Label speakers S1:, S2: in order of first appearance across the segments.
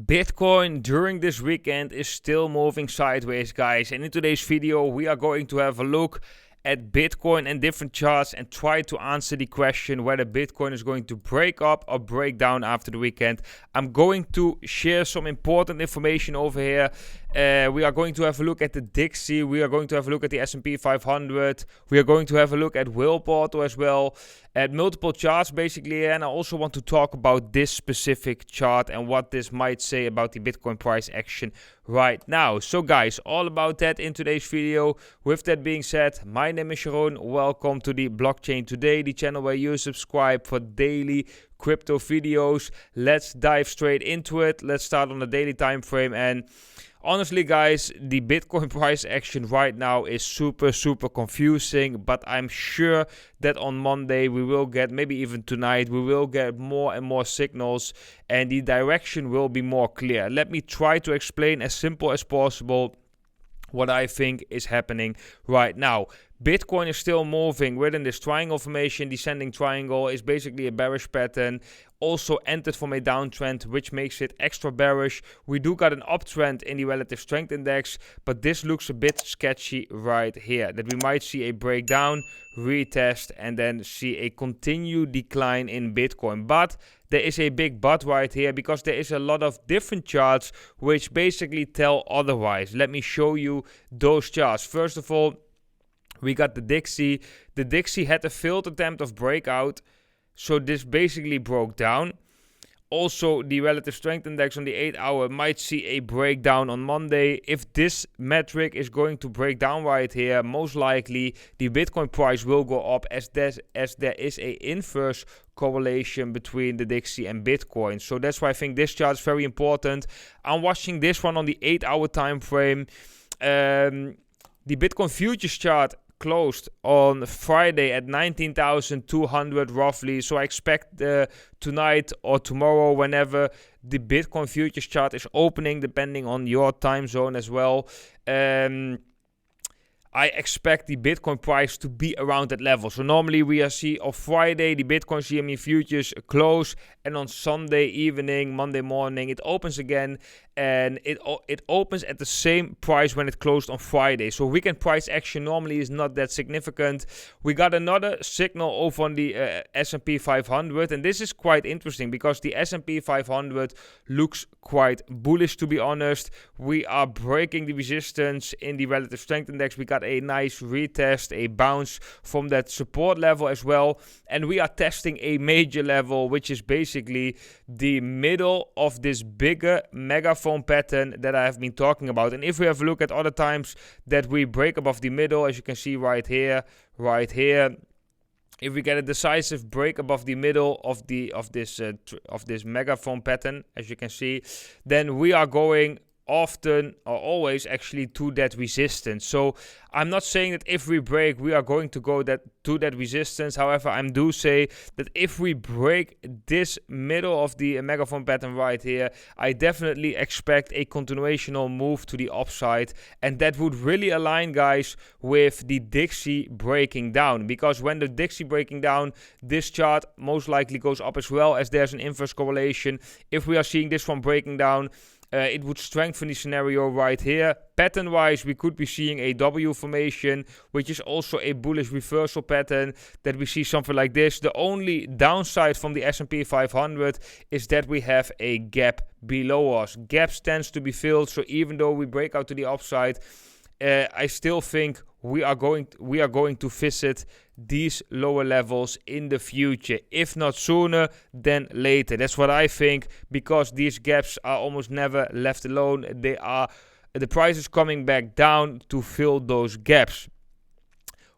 S1: Bitcoin during this weekend is still moving sideways, guys, and in today's video we are going to have a look at Bitcoin and different charts and try to answer the question whether Bitcoin is going to break up or break down after the weekend. I'm going to share some important information over here. We are going to have a look at the Dixie. We are going to have a look at the S&P 500. We are going to have a look at Whale Portal as well, at multiple charts basically, and I also want to talk about this specific chart and what this might say about the Bitcoin price action right now. So guys, all about that in today's video. With that being said, my name is Sharon. Welcome to the Blockchain Today, the channel where you subscribe for daily crypto videos. Let's dive straight into it. Let's start on the daily time frame. And honestly, guys, the Bitcoin price action right now is super confusing, but I'm sure that on Monday we will get, maybe even tonight, we will get more and more signals and the direction will be more clear. Let me try to explain as simple as possible what I think is happening right now. Bitcoin is still moving within this triangle formation. Descending triangle is basically a bearish pattern. Also entered from a downtrend, which makes it extra bearish. We do got an uptrend in the relative strength index, but this looks a bit sketchy right here. That we might see a breakdown, retest, and then see a continued decline in Bitcoin. But there is a big but right here because there is a lot of different charts which basically tell otherwise. Let me show you those charts. First of all, we got the Dixie. The Dixie had a failed attempt of breakout, so this basically broke down. Also, the relative strength index on the 8-hour might see a breakdown on Monday. If this metric is going to break down right here, most likely the Bitcoin price will go up as there is a inverse correlation between the Dixie and Bitcoin. So that's why I think this chart is very important. I'm watching this one on the 8-hour time frame. The Bitcoin futures chart closed on Friday at 19,200 roughly, so I expect tonight or tomorrow, whenever the Bitcoin futures chart is opening, depending on your time zone as well, I expect the Bitcoin price to be around that level. So normally we see on Friday the Bitcoin CME futures close, and on Sunday evening, Monday morning, it opens again, and it opens at the same price when it closed on Friday. So weekend price action normally is not that significant. We got another signal over on the S&P 500, and this is quite interesting because the S&P 500 looks quite bullish, to be honest. We are breaking the resistance in the relative strength index. We got a nice retest, a bounce from that support level as well, and we are testing a major level, which is basically the middle of this bigger megaphone pattern that I have been talking about. And if we have a look at other times that we break above the middle, as you can see right here, if we get a decisive break above the middle of this megaphone pattern, as you can see, then we are going often or always actually to that resistance. So I'm not saying that if we break we are going to go to that resistance. However, I do say that if we break this middle of the megaphone pattern right here, I definitely expect a continuational move to the upside, and that would really align, guys, with the Dixie breaking down, because when the Dixie breaking down, this chart most likely goes up as well, as there's an inverse correlation. If we are seeing this one breaking down, it would strengthen the scenario right here. Pattern-wise, we could be seeing a W formation, which is also a bullish reversal pattern, that we see something like this. The only downside from the S&P 500 is that we have a gap below us. Gaps tends to be filled, so even though we break out to the upside, I still think we are going to visit these lower levels in the future, if not sooner than later. That's what I think, because these gaps are almost never left alone. The price is coming back down to fill those gaps.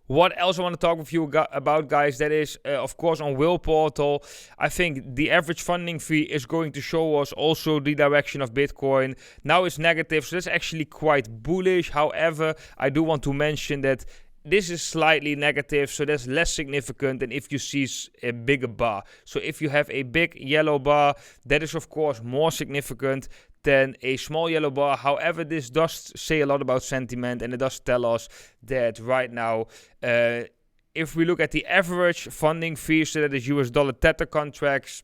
S1: What else I want to talk with you about, guys, that is, of course, on Whale Portal. I think the average funding fee is going to show us also the direction of Bitcoin. Now it's negative, so that's actually quite bullish. However, I do want to mention that this is slightly negative, so that's less significant than if you see a bigger bar. So if you have a big yellow bar, that is, of course, more significant than a small yellow bar. However, this does say a lot about sentiment, and it does tell us that right now, if we look at the average funding fee, so that is US dollar Tether contracts,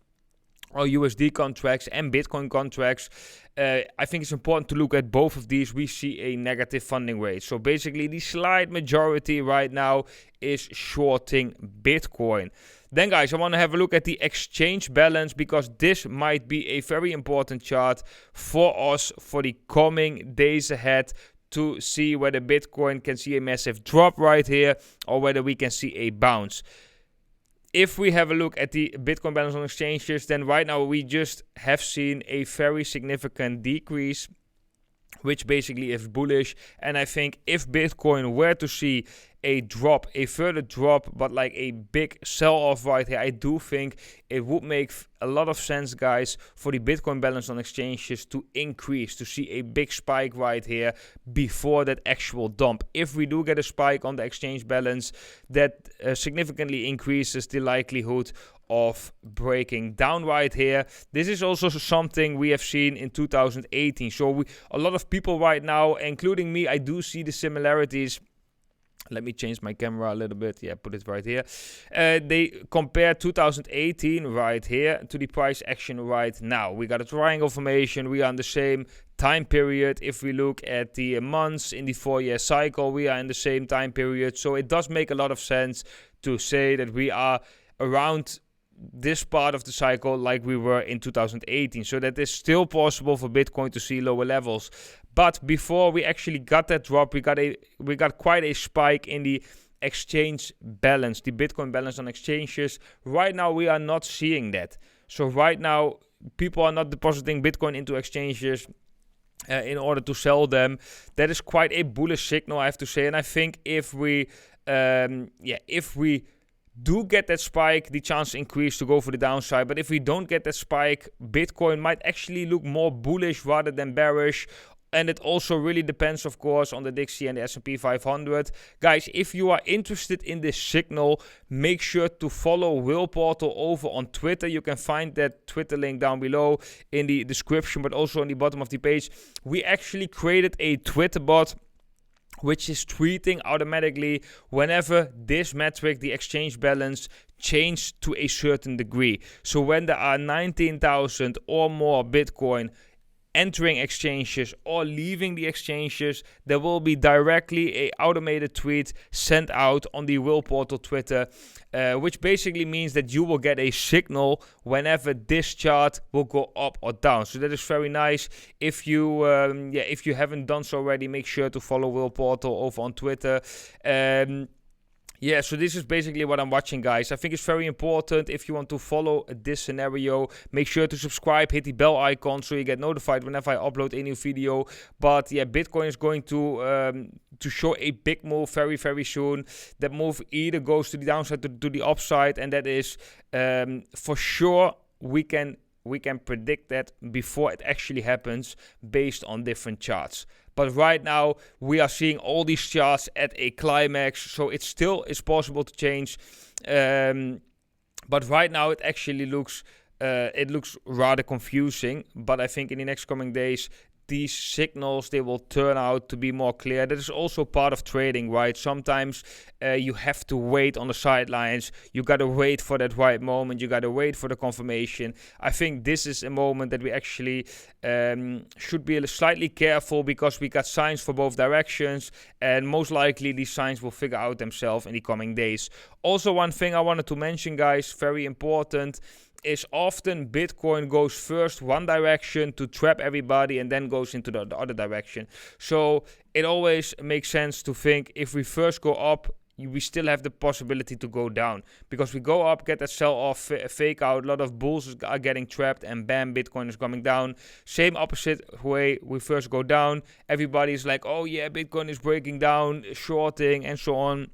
S1: or USD contracts and Bitcoin contracts, I think it's important to look at both of these. We see a negative funding rate. So basically the slight majority right now is shorting Bitcoin. Then guys, I want to have a look at the exchange balance, because this might be a very important chart for us for the coming days ahead, to see whether Bitcoin can see a massive drop right here or whether we can see a bounce. If we have a look at the Bitcoin balance on exchanges, then right now we just have seen a very significant decrease, which basically is bullish. And I think if Bitcoin were to see a drop, a further drop, but like a big sell-off right here, I do think it would make a lot of sense, guys, for the Bitcoin balance on exchanges to increase, to see a big spike right here before that actual dump. If we do get a spike on the exchange balance, that significantly increases the likelihood of breaking down right here. This is also something we have seen in 2018. So a lot of people right now, including me, I do see the similarities. Let me change my camera a little bit. Yeah, put it right here. They compare 2018 right here to the price action right now. We got a triangle formation. We are in the same time period. If we look at the months in the 4-year cycle, we are in the same time period. So it does make a lot of sense to say that we are around this part of the cycle like we were in 2018. So that is still possible for Bitcoin to see lower levels. But before we actually got that drop, we got quite a spike in the exchange balance, the Bitcoin balance on exchanges. Right now we are not seeing that. So right now people are not depositing Bitcoin into exchanges in order to sell them. That is quite a bullish signal, I have to say. And I think if we do get that spike, the chance increase to go for the downside. But if we don't get that spike, Bitcoin might actually look more bullish rather than bearish. And it also really depends, of course, on the Dixie and the S&P 500. Guys, if you are interested in this signal, make sure to follow Will Portal over on Twitter. You can find that Twitter link down below in the description, but also on the bottom of the page. We actually created a Twitter bot which is tweeting automatically whenever this metric, the exchange balance, changed to a certain degree. So when there are 19,000 or more Bitcoin entering exchanges or leaving the exchanges, there will be directly a automated tweet sent out on the Will Portal Twitter, which basically means that you will get a signal whenever this chart will go up or down. So that is very nice. If you haven't done so already, make sure to follow Will Portal over on Twitter. Yeah, so this is basically what I'm watching, guys. I think it's very important. If you want to follow this scenario, make sure to subscribe, hit the bell icon so you get notified whenever I upload a new video. But yeah, Bitcoin is going to show a big move very, very soon. That move either goes to the downside to the upside, and that is for sure we can predict that before it actually happens based on different charts. But right now, we are seeing all these charts at a climax, so it still is possible to change. But right now, it actually looks rather confusing. But I think in the next coming days, these signals, they will turn out to be more clear. That is also part of trading, right? Sometimes you have to wait on the sidelines. You got to wait for that right moment. You got to wait for the confirmation. I think this is a moment that we actually should be slightly careful, because we got signs for both directions, and most likely these signs will figure out themselves in the coming days. Also, one thing I wanted to mention, guys, very important, is often Bitcoin goes first one direction to trap everybody and then goes into the other direction. So it always makes sense to think, if we first go up, we still have the possibility to go down, because we go up, get that sell off, fake out, a lot of bulls are getting trapped, and bam, Bitcoin is coming down. Same opposite way, we first go down, everybody's like, oh yeah, Bitcoin is breaking down, shorting and so on.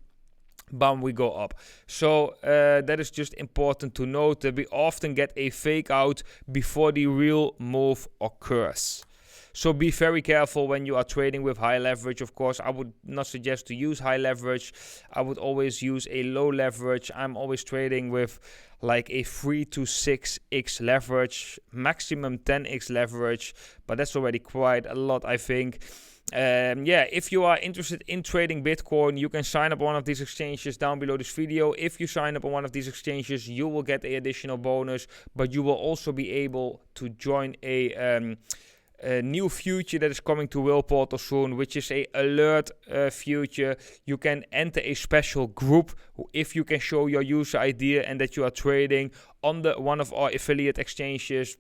S1: Bam, we go up. So that is just important to note, that we often get a fake out before the real move occurs. So be very careful when you are trading with high leverage. Of course, I would not suggest to use high leverage. I would always use a low leverage. I'm always trading with like a 3 to 6x leverage, maximum 10x leverage, but that's already quite a lot, I think. Yeah, if you are interested in trading Bitcoin, you can sign up on one of these exchanges down below this video. If you sign up on one of these exchanges, you will get an additional bonus, but you will also be able to join a new feature that is coming to Will Portal soon, which is a alert feature. You can enter a special group if you can show your user ID and that you are trading on one of our affiliate exchanges.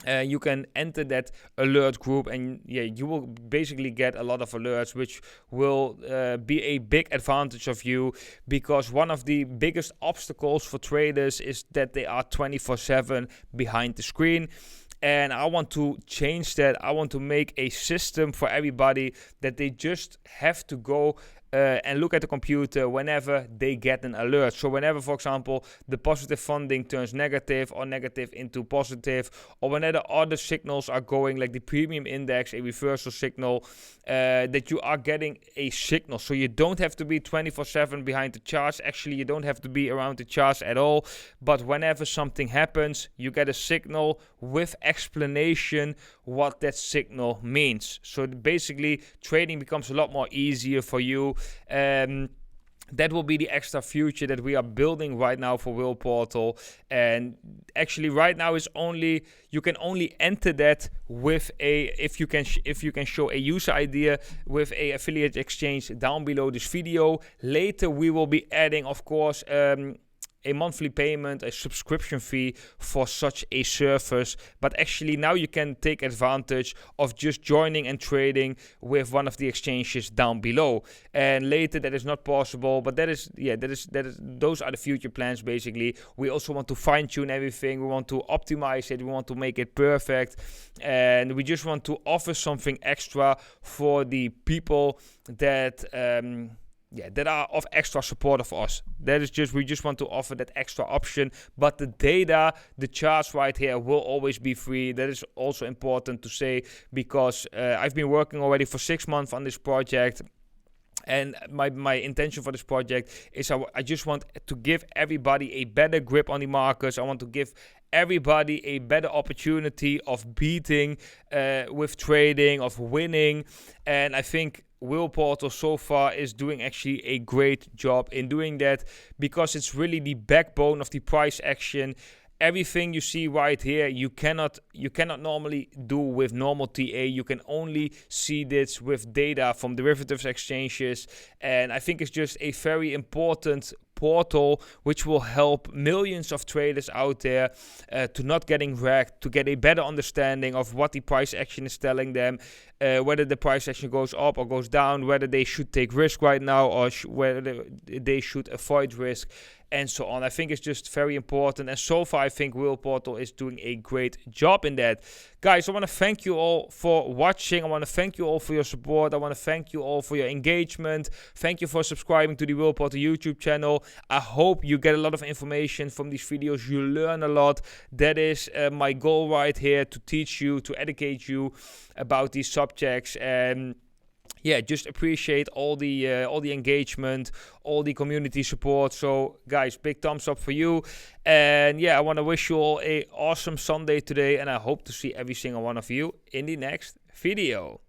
S1: You can enter that alert group, and yeah, you will basically get a lot of alerts, which will be a big advantage of you, because one of the biggest obstacles for traders is that they are 24/7 behind the screen. And I want to change that. I want to make a system for everybody that they just have to go and look at the computer whenever they get an alert. So whenever, for example, the positive funding turns negative or negative into positive, or whenever other signals are going, like the premium index, a reversal signal, that you are getting a signal. So you don't have to be 24/7 behind the charts. Actually, you don't have to be around the charts at all. But whenever something happens, you get a signal with explanation what that signal means. So basically, trading becomes a lot more easier for you. That will be the extra feature that we are building right now for Will Portal. And actually right now is only, you can only enter that with if you can show a user ID with a affiliate exchange down below this video. Later we will be adding, of course, a monthly payment, a subscription fee for such a service. But actually now you can take advantage of just joining and trading with one of the exchanges down below. And later that is not possible, but that is those are the future plans. Basically, we also want to fine tune everything. We want to optimize it. We want to make it perfect, and we just want to offer something extra for the people that that are of extra support of us. That is just, we just want to offer that extra option. But the data, the charts right here will always be free. That is also important to say, because I've been working already for 6 months on this project. And my intention for this project is I just want to give everybody a better grip on the markets. I want to give everybody a better opportunity of beating with trading, of winning. And I think Will Portal so far is doing actually a great job in doing that, because it's really the backbone of the price action. Everything you see right here, you cannot normally do with normal TA. You can only see this with data from derivatives exchanges. And I think it's just a very important portal which will help millions of traders out there to not getting wrecked, to get a better understanding of what the price action is telling them, whether the price action goes up or goes down, whether they should take risk right now or whether they should avoid risk, and so on. I think it's just very important, and so far I think Will Portal is doing a great job in that. Guys, I want to thank you all for watching. I want to thank you all for your support. I want to thank you all for your engagement. Thank you for subscribing to the Will Portal YouTube channel. I hope you get a lot of information from these videos. You learn a lot. That is my goal right here, to teach you, to educate you about these subjects. And yeah, just appreciate all the engagement, all the community support. So guys, big thumbs up for you. And yeah, I want to wish you all a awesome Sunday today, and I hope to see every single one of you in the next video.